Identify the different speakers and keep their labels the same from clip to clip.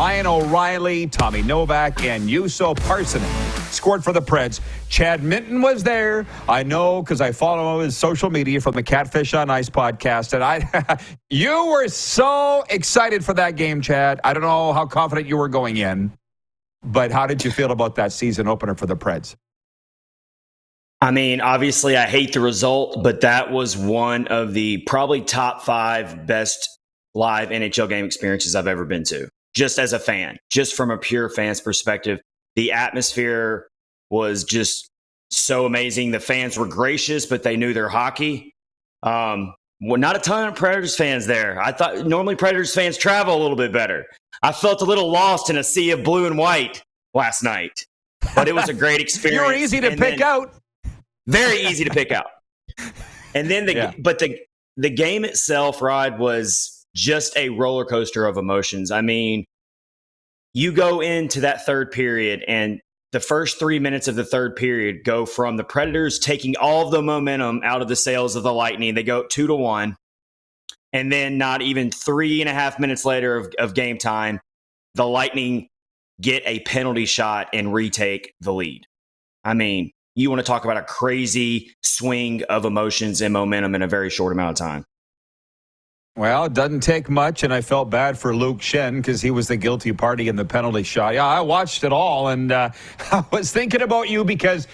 Speaker 1: Ryan O'Reilly, Tommy Novak, and Juuso Pedersen scored for the Preds. Chad Minton was there. I know because I follow his social media from the Catfish on Ice podcast. And you were so excited for that game, Chad. I don't know how confident you were going in, but how did you feel about that season opener for the Preds?
Speaker 2: I mean, obviously, I hate the result, but that was one of the probably top 5 best live NHL game experiences I've ever been to. Just as a fan, just from a pure fan's perspective, the atmosphere was just so amazing. The fans were gracious, but they knew their hockey. Well, not a ton of Predators fans there. I thought normally Predators fans travel a little bit better. I felt a little lost in a sea of blue and white last night, but it was a great experience.
Speaker 1: You were easy to pick out.
Speaker 2: Very easy to pick out. And then the game itself, Rod, was just a roller coaster of emotions. I mean, you go into that third period, and the first 3 minutes of the third period go from the Predators taking all of the momentum out of the sails of the Lightning. They go 2-1. And then not even 3.5 minutes later of game time, the Lightning get a penalty shot and retake the lead. I mean, you want to talk about a crazy swing of emotions and momentum in a very short amount of time.
Speaker 1: Well, it doesn't take much, and I felt bad for Luke Schenn because he was the guilty party in the penalty shot. Yeah, I watched it all, and I was thinking about you because,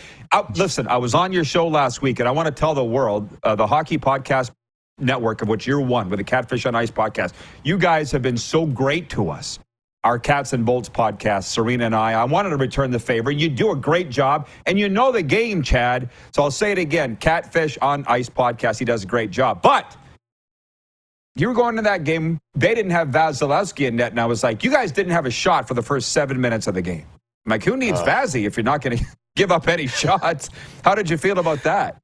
Speaker 1: listen, I was on your show last week, and I want to tell the world, the Hockey Podcast Network, of which you're one, with the Catfish on Ice podcast, you guys have been so great to us. Our Cats and Bolts podcast, Serena and I wanted to return the favor. You do a great job, and you know the game, Chad. So I'll say it again, Catfish on Ice podcast, he does a great job. But you were going to that game, they didn't have Vasilevsky in net, and I was like, you guys didn't have a shot for the first 7 minutes of the game. I'm like, who needs Vazzy if you're not going to give up any shots? How did you feel about that?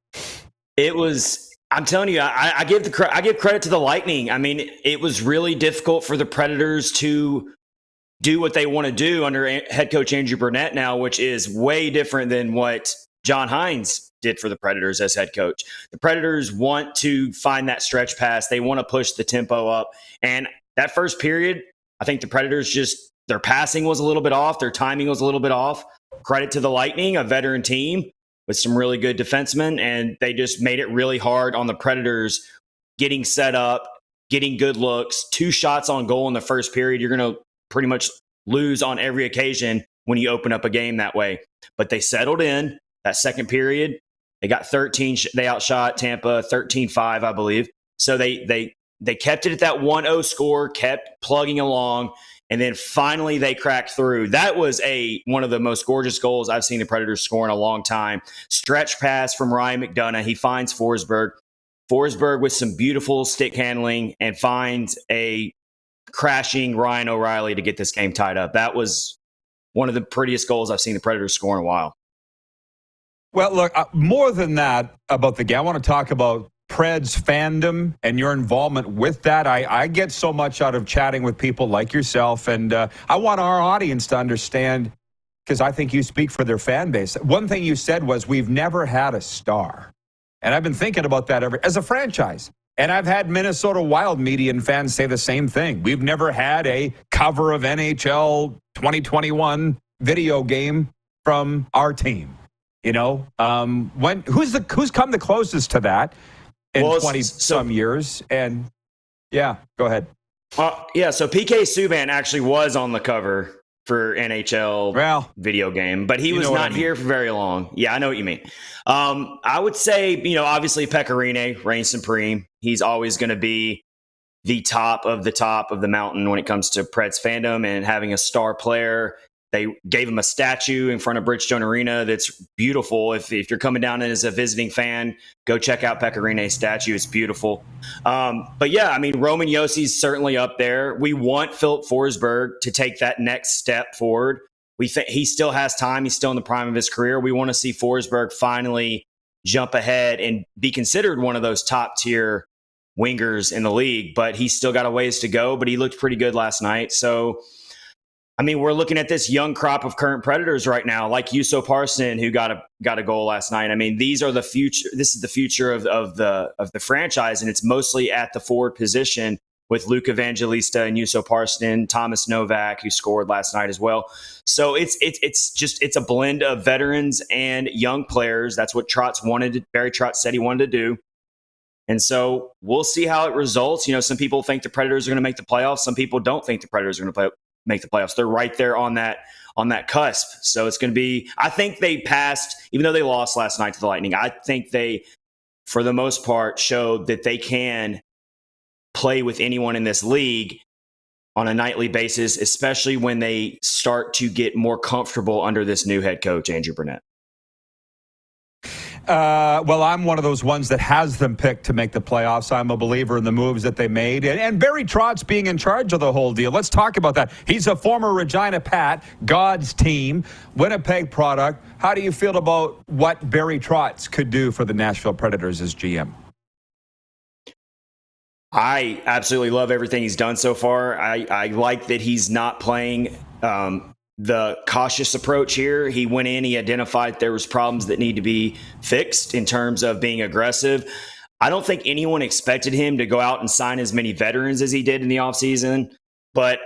Speaker 2: It was, I'm telling you, I give credit to the Lightning. I mean, it was really difficult for the Predators to do what they want to do under head coach Andrew Burnett now, which is way different than what John Hines did for the Predators as head coach. The Predators want to find that stretch pass. They want to push the tempo up. And that first period, I think the Predators their passing was a little bit off. Their timing was a little bit off. Credit to the Lightning, a veteran team with some really good defensemen. And they just made it really hard on the Predators getting set up, getting good looks, 2 shots on goal in the first period. You're going to pretty much lose on every occasion when you open up a game that way. But they settled in that second period. They got 13. They outshot Tampa 13-5, I believe. So they kept it at that 1-0 score, kept plugging along, and then finally they cracked through. That was one of the most gorgeous goals I've seen the Predators score in a long time. Stretch pass from Ryan McDonough. He finds Forsberg. Forsberg with some beautiful stick handling and finds a crashing Ryan O'Reilly to get this game tied up. That was one of the prettiest goals I've seen the Predators score in a while.
Speaker 1: Well, look, more than that about the game, I want to talk about Preds fandom and your involvement with that. I get so much out of chatting with people like yourself, and I want our audience to understand, because I think you speak for their fan base. One thing you said was, we've never had a star. And I've been thinking about that as a franchise. And I've had Minnesota Wild media and fans say the same thing. We've never had a cover of NHL 2021 video game from our team. You know, who's come the closest to that in 20-some years? And yeah, go ahead.
Speaker 2: So PK Subban actually was on the cover for NHL video game, but he was not here for very long. Yeah, I know what you mean. I would say, obviously Pekka Rinne reigns supreme. He's always going to be the top of the mountain when it comes to Preds fandom and having a star player. They gave him a statue in front of Bridgestone Arena that's beautiful. If you're coming down as a visiting fan, go check out Pekka Rinne's statue. It's beautiful. But yeah, I mean, Roman Jossi's certainly up there. We want Philip Forsberg to take that next step forward. We think he still has time. He's still in the prime of his career. We want to see Forsberg finally jump ahead and be considered one of those top tier wingers in the league, but he's still got a ways to go, but he looked pretty good last night. So, I mean, we're looking at this young crop of current Predators right now, like Juuso Pedersen, who got a goal last night. I mean, these are the future. This is the future of the franchise, and it's mostly at the forward position with Luke Evangelista and Juuso Parssinen, Thomas Novak, who scored last night as well. So it's a blend of veterans and young players. That's what Barry Trotz said he wanted to do. And so we'll see how it results. Some people think the Predators are going to make the playoffs. Some people don't think the Predators are going to make the playoffs. They're right there on that cusp. So it's going to be, I think they passed, even though they lost last night to the Lightning, I think they, for the most part, showed that they can play with anyone in this league on a nightly basis, especially when they start to get more comfortable under this new head coach, Andrew Brunette.
Speaker 1: Well, I'm one of those ones that has them picked to make the playoffs. I'm a believer in the moves that they made. And Barry Trotz being in charge of the whole deal. Let's talk about that. He's a former Regina Pat, God's team, Winnipeg product. How do you feel about what Barry Trotz could do for the Nashville Predators as GM?
Speaker 2: I absolutely love everything he's done so far. I like that he's not playing the cautious approach here. He went in, he identified there was problems that need to be fixed in terms of being aggressive. I don't think anyone expected him to go out and sign as many veterans as he did in the offseason, but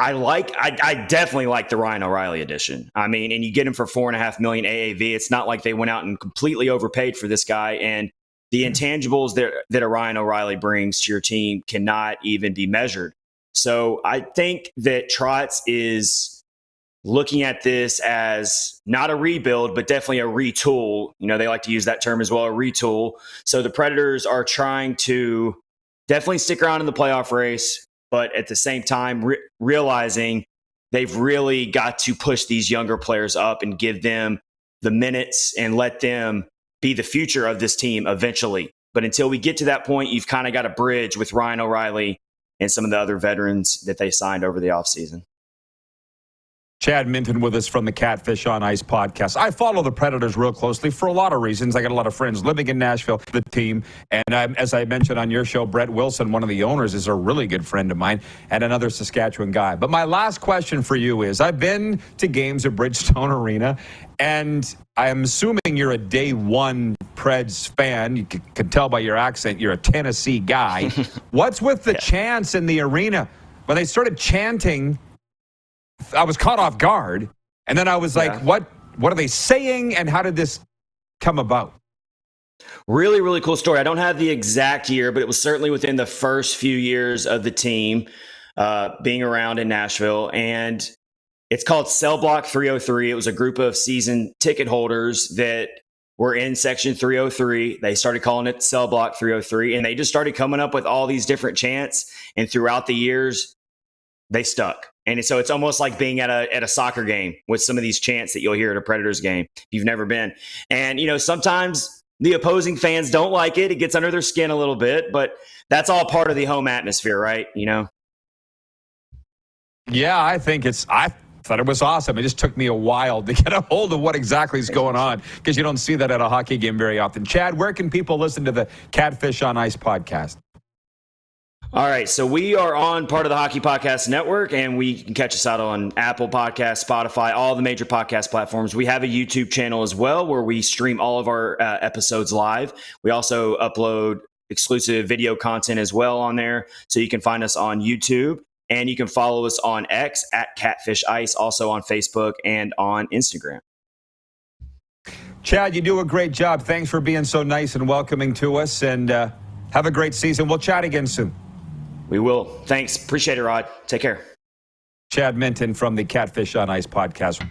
Speaker 2: I definitely like the Ryan O'Reilly edition. I mean, and you get him for $4.5 million AAV. It's not like they went out and completely overpaid for this guy. And the intangibles that a Ryan O'Reilly brings to your team cannot even be measured. So I think that Trotz is looking at this as not a rebuild, but definitely a retool. They like to use that term as well, a retool. So the Predators are trying to definitely stick around in the playoff race, but at the same time, realizing they've really got to push these younger players up and give them the minutes and let them be the future of this team eventually. But until we get to that point, you've kind of got a bridge with Ryan O'Reilly and some of the other veterans that they signed over the offseason.
Speaker 1: Chad Minton with us from the Catfish on Ice podcast. I follow the Predators real closely for a lot of reasons. I got a lot of friends living in Nashville, the team. And as I mentioned on your show, Brett Wilson, one of the owners, is a really good friend of mine and another Saskatchewan guy. But my last question for you is, I've been to games at Bridgestone Arena, and I'm assuming you're a day one Preds fan. You can tell by your accent you're a Tennessee guy. What's with the chants in the arena? When they started chanting, I was caught off guard, and then I was like, what are they saying, and how did this come about?
Speaker 2: Really, really cool story. I don't have the exact year, but it was certainly within the first few years of the team being around in Nashville, and it's called Cell Block 303. It was a group of season ticket holders that were in Section 303. They started calling it Cell Block 303, and they just started coming up with all these different chants, and throughout the years, they stuck. And so it's almost like being at a soccer game with some of these chants that you'll hear at a Predators game if you've never been. And, sometimes the opposing fans don't like it. It gets under their skin a little bit, but that's all part of the home atmosphere, right?
Speaker 1: Yeah, I thought it was awesome. It just took me a while to get a hold of what exactly is going on, because you don't see that at a hockey game very often. Chad, where can people listen to the Catfish on Ice podcast?
Speaker 2: All right, so we are on part of the Hockey Podcast Network, and we can catch us out on Apple Podcasts, Spotify, all the major podcast platforms. We have a YouTube channel as well where we stream all of our episodes live. We also upload exclusive video content as well on there, so you can find us on YouTube, and you can follow us on X at Catfish Ice, also on Facebook and on Instagram.
Speaker 1: Chad, you do a great job. Thanks for being so nice and welcoming to us, and have a great season. We'll chat again soon.
Speaker 2: We will. Thanks. Appreciate it, Rod. Take care.
Speaker 1: Chad Minton from the Catfish on Ice podcast.